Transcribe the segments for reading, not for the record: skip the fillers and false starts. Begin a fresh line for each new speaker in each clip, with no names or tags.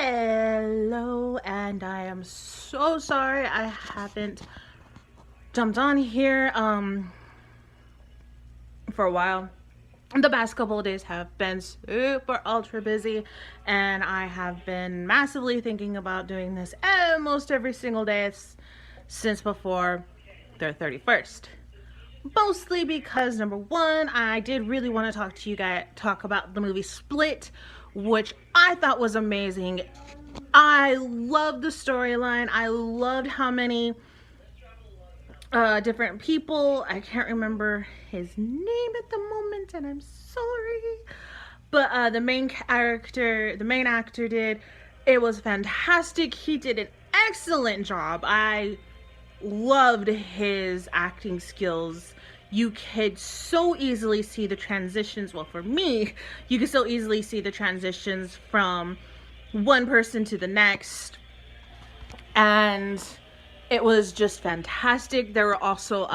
Hello, and I am so sorry I haven't jumped on here for a while. The past couple of days have been super ultra busy, and I have been massively thinking about doing this almost every single day since before the 31st. Mostly because, number one, I did really want to talk about the movie Split, which I thought was amazing. I loved the storyline. I loved how many different people. I can't remember his name at the moment, and I'm sorry. But the main actor did. It was fantastic. He did an excellent job. I loved his acting skills. You could so easily see the transitions. Well, for me, you could so easily see the transitions from one person to the next. And it was just fantastic. There were also,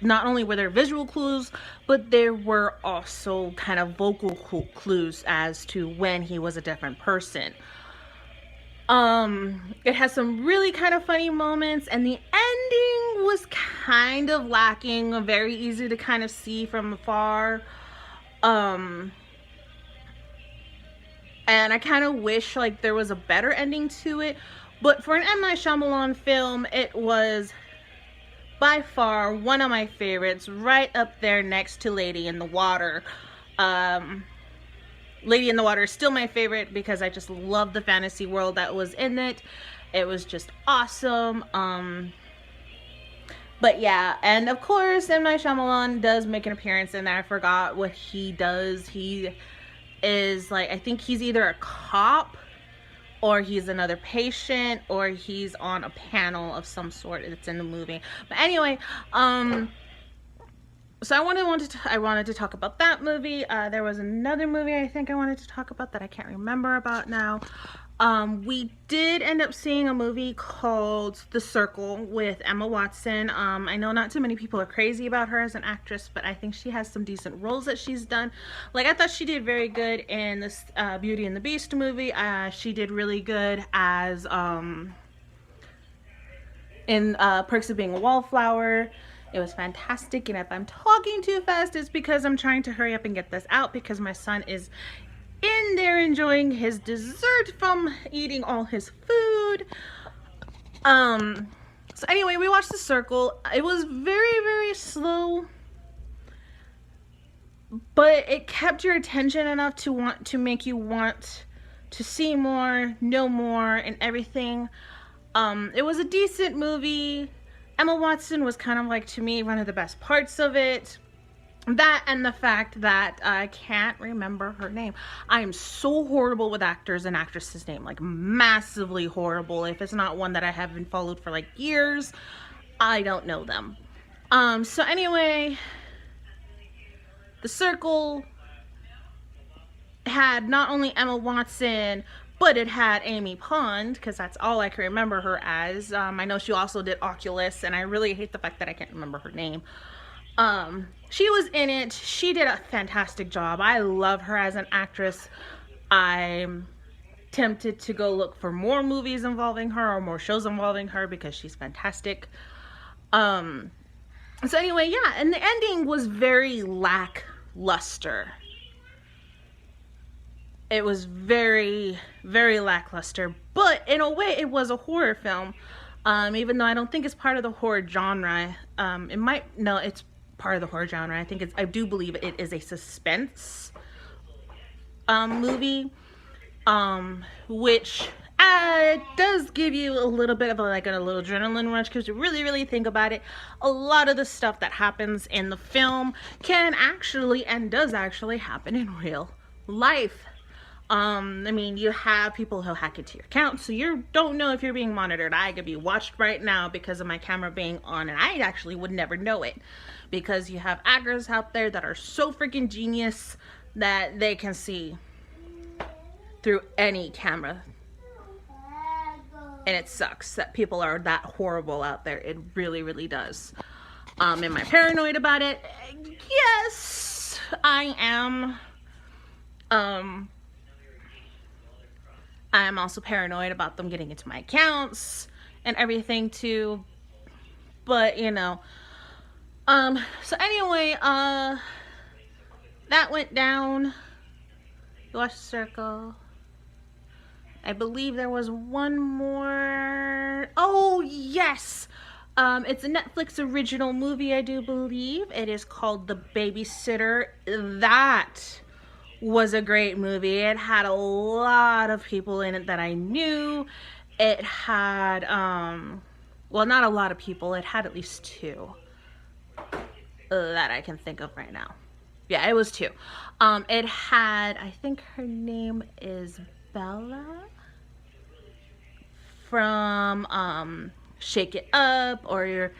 not only were there visual clues, but there were also kind of vocal clues as to when he was a different person. It has some really kind of funny moments, and the ending was kind of lacking, very easy to kind of see from afar. And I kind of wish like there was a better ending to it, but for an M. Night Shyamalan film, it was by far one of my favorites, right up there next to Lady in the Water. Lady in the Water is still my favorite because I just love the fantasy world that was in it. It was just awesome. But yeah, and of course, M. Night Shyamalan does make an appearance in there. I forgot what he does. He is like, I think he's either a cop or he's another patient or he's on a panel of some sort that's in the movie. But anyway, so I wanted to talk about that movie. There was another movie I think I wanted to talk about that I can't remember about now. We did end up seeing a movie called The Circle with Emma Watson. I know not too many people are crazy about her as an actress, but I think she has some decent roles that she's done. Like, I thought she did very good in this Beauty and the Beast movie. She did really good as in Perks of Being a Wallflower. It was fantastic, and if I'm talking too fast, it's because I'm trying to hurry up and get this out because my son is in there enjoying his dessert from eating all his food. So anyway, we watched The Circle. It was very, very slow, but it kept your attention enough to make you want to see more, know more, and everything. It was a decent movie. Emma Watson was kind of like, to me, one of the best parts of it. That and the fact that I can't remember her name. I am so horrible with actors and actresses' name, like massively horrible. If it's not one that I haven't followed for like years, I don't know them. So anyway, The Circle had not only Emma Watson, but it had Amy Pond, because that's all I can remember her as. I know she also did Oculus, and I really hate the fact that I can't remember her name. She was in it. She did a fantastic job. I love her as an actress. I'm tempted to go look for more movies involving her or more shows involving her because she's fantastic. So anyway, yeah, and the ending was very lackluster. It was very, very lackluster, but in a way it was a horror film. Even though I don't think it's part of the horror genre. It's part of the horror genre. I do believe it is a suspense movie, which does give you a little bit of a little adrenaline rush, because you really, really think about it. A lot of the stuff that happens in the film can actually and does actually happen in real life. I mean, you have people who hack into your account, so you don't know if you're being monitored. I could be watched right now because of my camera being on, and I actually would never know it, because you have actors out there that are so freaking genius that they can see through any camera. And it sucks that people are that horrible out there. It really, really does. Am I paranoid about it? Yes, I am. I'm also paranoid about them getting into my accounts and everything too. But you know, so anyway, that went down. You watched Circle. I believe there was one more. Oh yes, it's a Netflix original movie, I do believe. It is called The Babysitter. That was a great movie. It had a lot of people in it that I knew. It had, well, not a lot of people. It had at least two that I can think of right now. Yeah, it was two. It had, I think her name is Bella from Shake It Up, or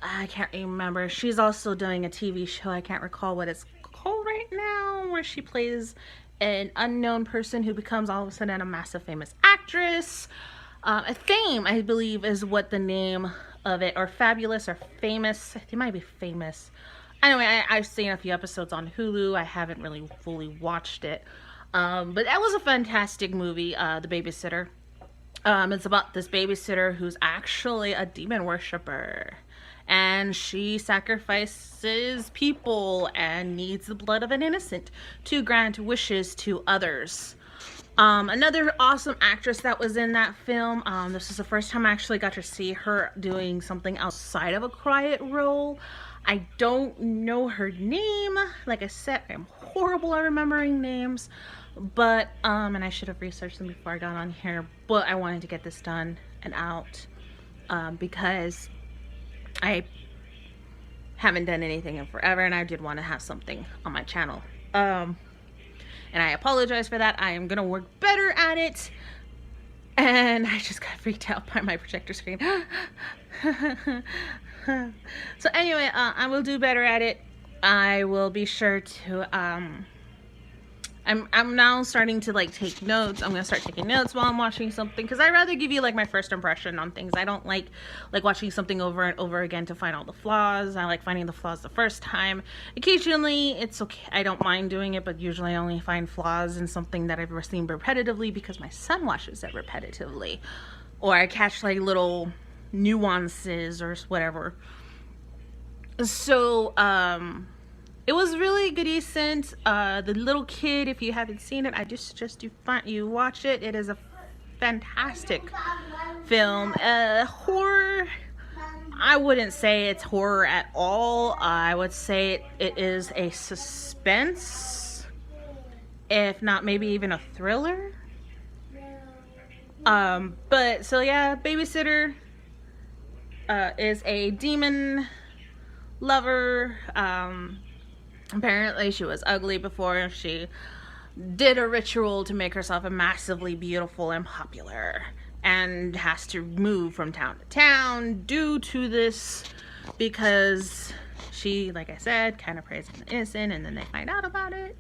I can't remember. She's also doing a TV show. I can't recall what it's called right now, where she plays an unknown person who becomes all of a sudden a massive famous actress. Fame, I believe, is what the name of it, or Fabulous, or Famous. It might be Famous. Anyway, I've seen a few episodes on Hulu. I haven't really fully watched it. But that was a fantastic movie, The Babysitter. It's about this babysitter who's actually a demon worshiper. And she sacrifices people and needs the blood of an innocent to grant wishes to others. Another awesome actress that was in that film. This is the first time I actually got to see her doing something outside of a quiet role. I don't know her name. Like I said, I'm horrible at remembering names. But, and I should have researched them before I got on here. But I wanted to get this done and out. Because I haven't done anything in forever, and I did want to have something on my channel. And I apologize for that. I am gonna work better at it. And I just got freaked out by my projector screen. So anyway, I will do better at it. I will be sure to I'm now starting to like take notes. I'm gonna start taking notes while I'm watching something, because I'd rather give you like my first impression on things. I don't like watching something over and over again to find all the flaws. I like finding the flaws the first time. Occasionally it's okay, I don't mind doing it, but usually I only find flaws in something that I've ever seen repetitively because my son watches it repetitively, or I catch like little nuances or whatever. So it was really good, decent. The Little Kid, if you haven't seen it, I just suggest you watch it. It is a fantastic film. Horror, I wouldn't say it's horror at all. I would say it is a suspense, if not maybe even a thriller. But so yeah, Babysitter is a demon lover. Apparently she was ugly before she did a ritual to make herself a massively beautiful and popular, and has to move from town to town due to this, because she, like I said, kind of preys on the innocent, and then they find out about it.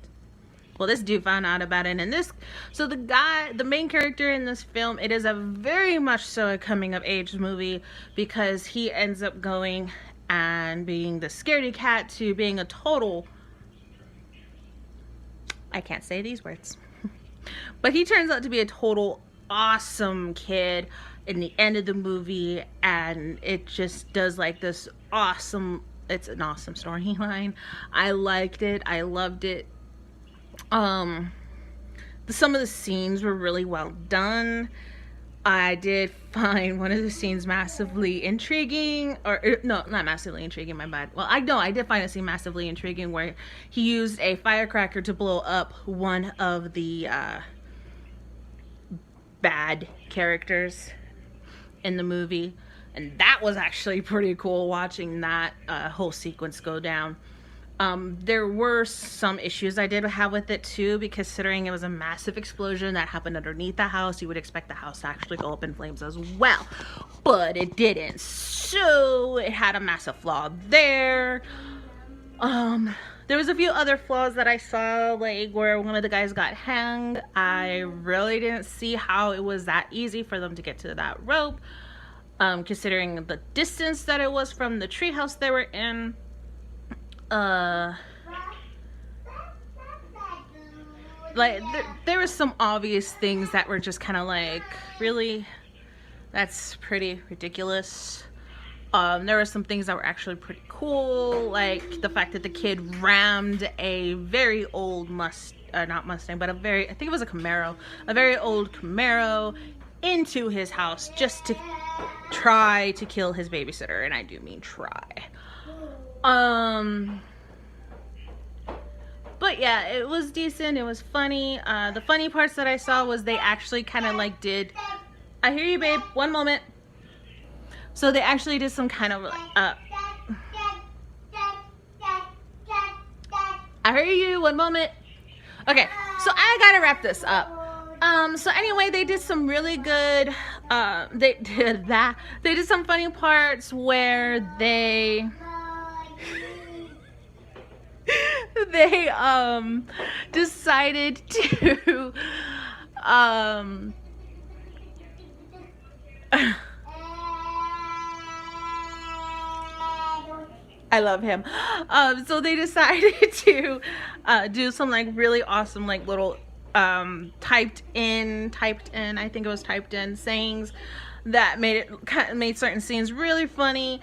Well, this dude found out about it, and this, so the main character in this film, it is a very much so a coming of age movie, because he ends up going and being the scaredy cat to being a total, I can't say these words, but he turns out to be a total awesome kid in the end of the movie, and it just does like this awesome, it's an awesome storyline. I liked it, I loved it. Some of the scenes were really well done. I did find one of the scenes massively intriguing, or no, not massively intriguing, my bad. Well, I did find a scene massively intriguing where he used a firecracker to blow up one of the bad characters in the movie, and that was actually pretty cool watching that whole sequence go down. There were some issues I did have with it too, because considering it was a massive explosion that happened underneath the house, you would expect the house to actually go up in flames as well, but it didn't, so it had a massive flaw there. There was a few other flaws that I saw, like where one of the guys got hanged. I really didn't see how it was that easy for them to get to that rope, considering the distance that it was from the treehouse they were in. like there were some obvious things that were just kind of like, really, that's pretty ridiculous. There were some things that were actually pretty cool, like the fact that the kid rammed a very old not Mustang, but I think it was a Camaro, a very old Camaro into his house just to try to kill his babysitter, and I do mean try. But yeah, it was decent, it was funny. The funny parts that I saw was they actually kind of like did, I hear you babe, one moment. So they actually did some kind of, I hear you, one moment. Okay, so I gotta wrap this up. So anyway, they did some really good, they did some funny parts where they decided to, I love him. So they decided to do some like really awesome like little typed in I think it was typed in sayings that made certain scenes really funny.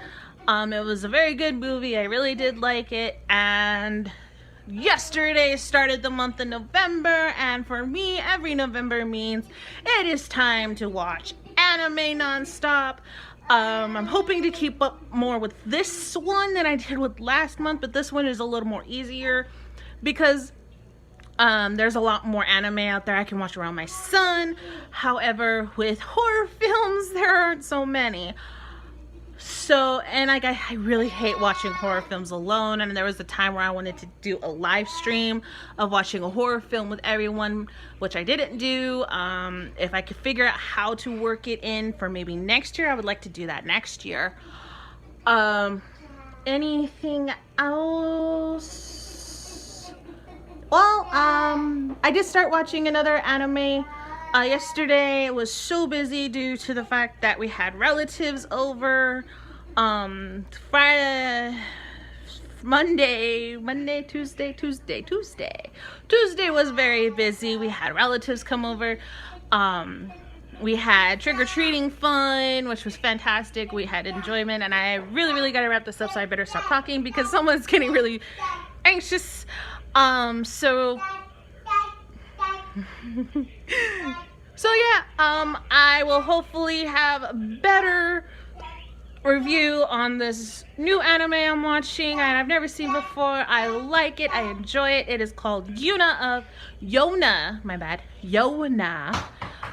It was a very good movie. I really did like it, and yesterday started the month of November, and for me every November means it is time to watch anime non-stop. I'm hoping to keep up more with this one than I did with last month, but this one is a little more easier because there's a lot more anime out there I can watch around my son. However, with horror films, there aren't so many. So, and like I really hate watching horror films alone, and there was a time where I wanted to do a live stream of watching a horror film with everyone, which I didn't do. If I could figure out how to work it in for maybe next year, I would like to do that next year. Anything else? Well, I did start watching another anime yesterday. It was so busy due to the fact that we had relatives over. Friday, Monday, Tuesday was very busy. We had relatives come over. We had trick-or-treating fun, which was fantastic. We had enjoyment, and I really gotta wrap this up, so I better stop talking because someone's getting really anxious. So yeah, I will hopefully have a better review on this new anime I'm watching and I've never seen before. I like it, I enjoy it. It is called Yona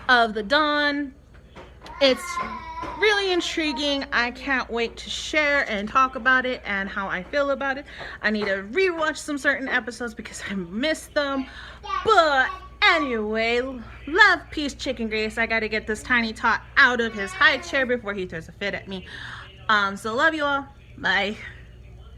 of the Dawn. It's really intriguing. I can't wait to share and talk about it and how I feel about it. I need to rewatch some certain episodes because I missed them. But anyway, love, peace, chicken grease. I gotta get this tiny tot out of his high chair before he throws a fit at me. So love you all. Bye.